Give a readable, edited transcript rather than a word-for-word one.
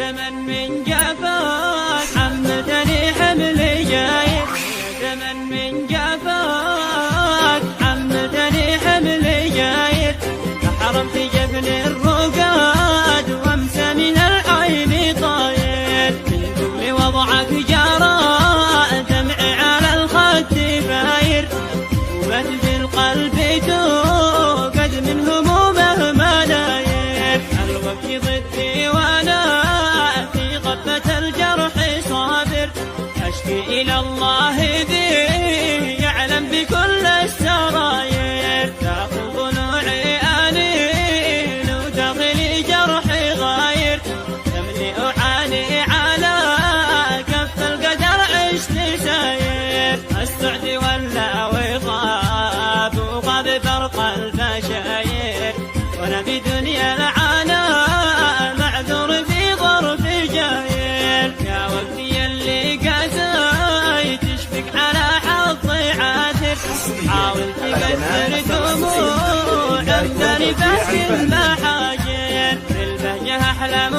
زمن من جفاك حملتني حملي جاير، زمن من جفاك حملتني حملي جاير، حرمت جبل الرقاد وامسى من العين طاير، من دون وضعك جراء دمعي على الخد باير، وبت بالقلب توقد من همومه ما داير، الوقت ضدي وانا في قبة الجرح صابر، اشكي الى الله ذي يعلم بكل السراير، تاخذ ضلوعي انين وداخلي جرحي غاير، تملي اعاني على كف القدر عشت ساير، السعد ولا وغاب وغاب برق البشاير، وانا في دنيا العانا معذور في ظرف جاير، يا وقتي اللي قاسيت تشفق على حظي عاثر، حاول تكسر دموع امثالي بس ما حاجر، بالبهجة احلام